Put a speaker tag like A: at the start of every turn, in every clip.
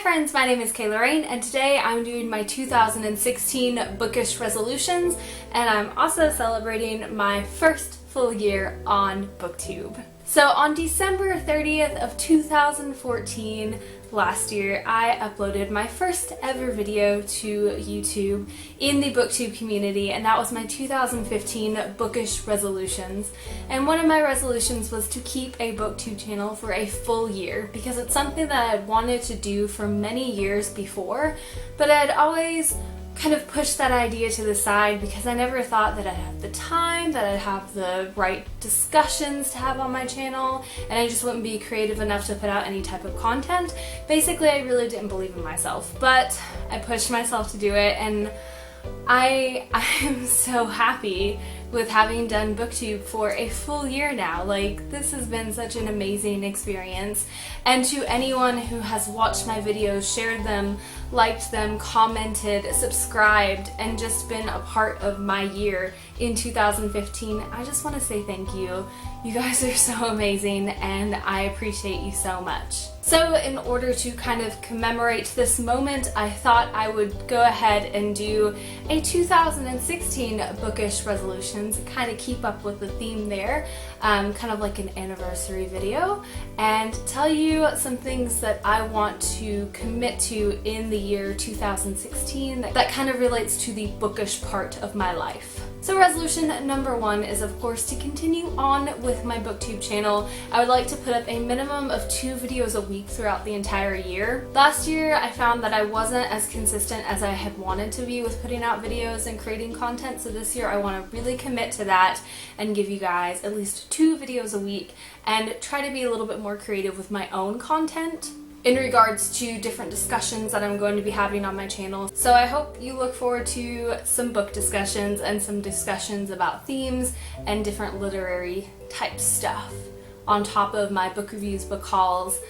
A: friends, my name is Kayla Rayne, and today I'm doing my 2016 Bookish Resolutions, and I'm also celebrating my first full year on Booktube. So on December 30th of 2014, last year, I uploaded my first ever video to YouTube in the Booktube community, and that was my 2015 Bookish Resolutions. And one of my resolutions was to keep a Booktube channel for a full year, because it's something that I'd wanted to do for many years before, but I'd always kind of pushed that idea to the side because I never thought that I'd have the time, that I'd have the right discussions to have on my channel, and I just wouldn't be creative enough to put out any type of content. Basically, I really didn't believe in myself, but I pushed myself to do it, and I am so happy with having done Booktube for a full year now. Like, this has been such an amazing experience, and to anyone who has watched my videos, shared them, liked them, commented, subscribed, and just been a part of my year in 2015, I just want to say thank you. You guys are so amazing, and I appreciate you so much. So in order to kind of commemorate this moment, I thought I would go ahead and do a 2016 Bookish Resolutions, kind of keep up with the theme there, kind of like an anniversary video, and tell you some things that I want to commit to in the year 2016 that kind of relates to the bookish part of my life. So resolution number one is, of course, to continue on with my Booktube channel. I would like to put up a minimum of 2 videos a week throughout the entire year. Last year, I found that I wasn't as consistent as I had wanted to be with putting out videos and creating content, so this year I want to really commit to that and give you guys at least 2 videos a week and try to be a little bit more creative with my own content in regards to different discussions that I'm going to be having on my channel. So I hope you look forward to some book discussions and some discussions about themes and different literary type stuff on top of my book reviews, book hauls,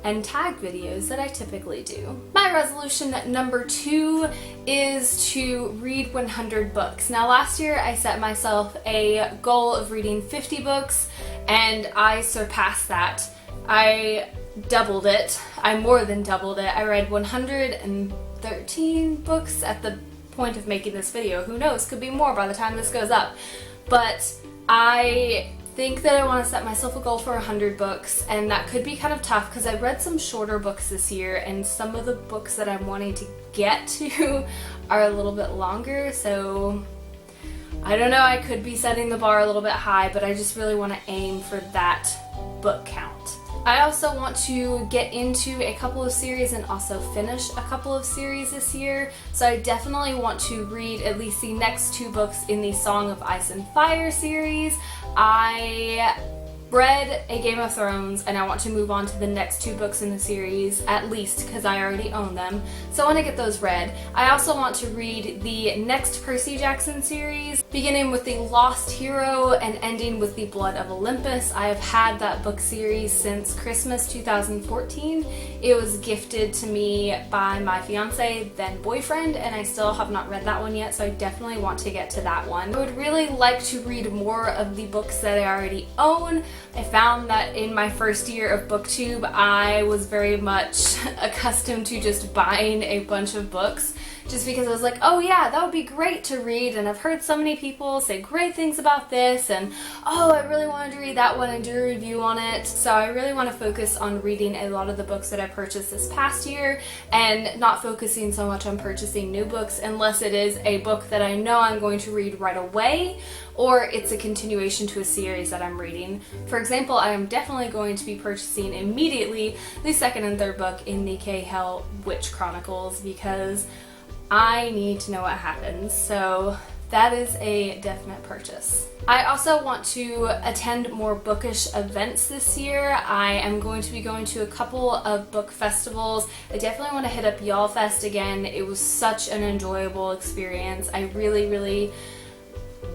A: and tag videos that I typically do. My resolution number 2 is to read 100 books. Now last year I set myself a goal of reading 50 books, and I surpassed that. I doubled it. I more than doubled it. I read 113 books at the point of making this video. Who knows, could be more by the time this goes up. But I think that I want to set myself a goal for 100 books, and that could be kind of tough because I read some shorter books this year, and some of the books that I'm wanting to get to are a little bit longer, so I don't know, I could be setting the bar a little bit high, but I just really want to aim for that book count. I also want to get into a couple of series and also finish a couple of series this year, so I definitely want to read at least the next 2 books in the Song of Ice and Fire series. I read A Game of Thrones, and I want to move on to the next 2 books in the series, at least, because I already own them, so I want to get those read. I also want to read the next Percy Jackson series, beginning with The Lost Hero and ending with The Blood of Olympus. I have had that book series since Christmas 2014. It was gifted to me by my fiance, then boyfriend, and I still have not read that one yet, so I definitely want to get to that one. I would really like to read more of the books that I already own. I found that in my first year of Booktube, I was very much accustomed to just buying a bunch of books just because I was like, oh yeah, that would be great to read, and I've heard so many people say great things about this, and oh, I really wanted to read that one and do a review on it. So I really want to focus on reading a lot of the books that I purchased this past year and not focusing so much on purchasing new books unless it is a book that I know I'm going to read right away, or it's a continuation to a series that I'm reading. For example, I am definitely going to be purchasing immediately the 2nd and 3rd book in the K-Hell Witch Chronicles because I need to know what happens, so that is a definite purchase. I also want to attend more bookish events this year. I am going to be going to a couple of book festivals. I definitely want to hit up Y'all Fest again. It was such an enjoyable experience. I really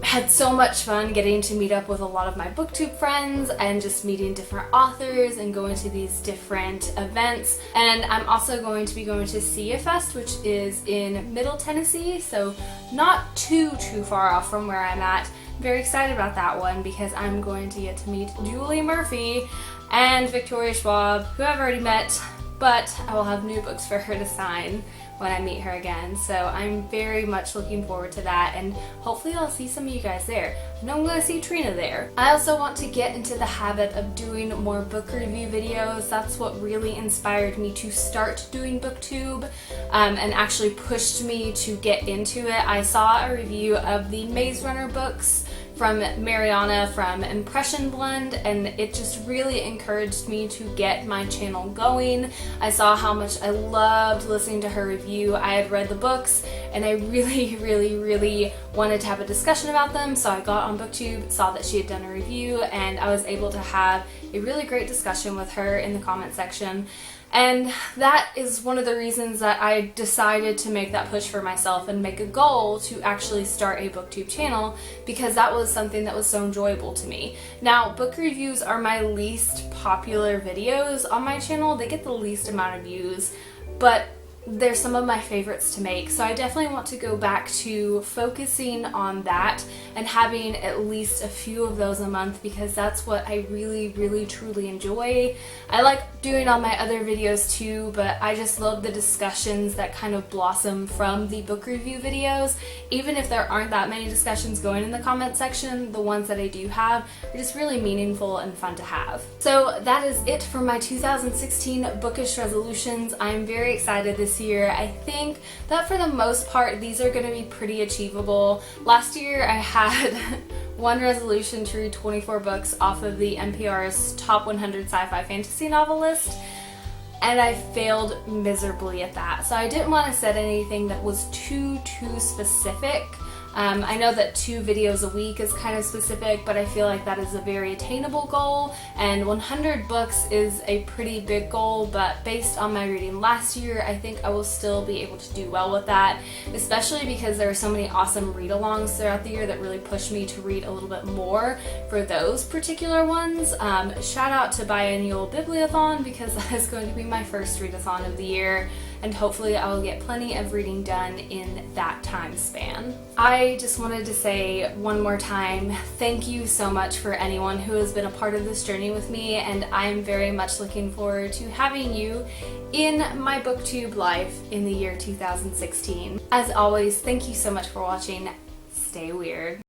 A: had so much fun getting to meet up with a lot of my Booktube friends and just meeting different authors and going to these different events. And I'm also going to be going to See Ya Fest, which is in Middle Tennessee, so not too far off from where I'm at. Very excited about that one because I'm going to get to meet Julie Murphy and Victoria Schwab, who I've already met but I will have new books for her to sign when I meet her again. So I'm very much looking forward to that, and hopefully I'll see some of you guys there. I know I'm going to see Trina there. I also want to get into the habit of doing more book review videos. That's what really inspired me to start doing Booktube, and actually pushed me to get into it. I saw a review of the Maze Runner books from Mariana from Impression Blend, and it just really encouraged me to get my channel going. I saw how much I loved listening to her review. I had read the books and I really wanted to have a discussion about them, so I got on Booktube, saw that she had done a review, and I was able to have a really great discussion with her in the comment section. And that is one of the reasons that I decided to make that push for myself and make a goal to actually start a Booktube channel, because that was something that was so enjoyable to me. Now, book reviews are my least popular videos on my channel. They get the least amount of views, but they're some of my favorites to make, so I definitely want to go back to focusing on that and having at least a few of those a month, because that's what I really truly enjoy. I like doing all my other videos too, but I just love the discussions that kind of blossom from the book review videos. Even if there aren't that many discussions going in the comment section, the ones that I do have are just really meaningful and fun to have. So that is it for my 2016 Bookish Resolutions. I'm very excited this year. I think that for the most part these are going to be pretty achievable. Last year I had one resolution to read 24 books off of the NPR's Top 100 Sci-Fi Fantasy Novel list, and I failed miserably at that. So I didn't want to set anything that was too specific. I know that 2 videos a week is kind of specific, but I feel like that is a very attainable goal, and 100 books is a pretty big goal, but based on my reading last year, I think I will still be able to do well with that, especially because there are so many awesome read-alongs throughout the year that really push me to read a little bit more for those particular ones. Shout out to Biennial Bibliothon, because that is going to be my first readathon of the year, and hopefully I will get plenty of reading done in that time span. I just wanted to say one more time, thank you so much for anyone who has been a part of this journey with me, and I'm very much looking forward to having you in my Booktube life in the year 2016. As always, thank you so much for watching. Stay weird.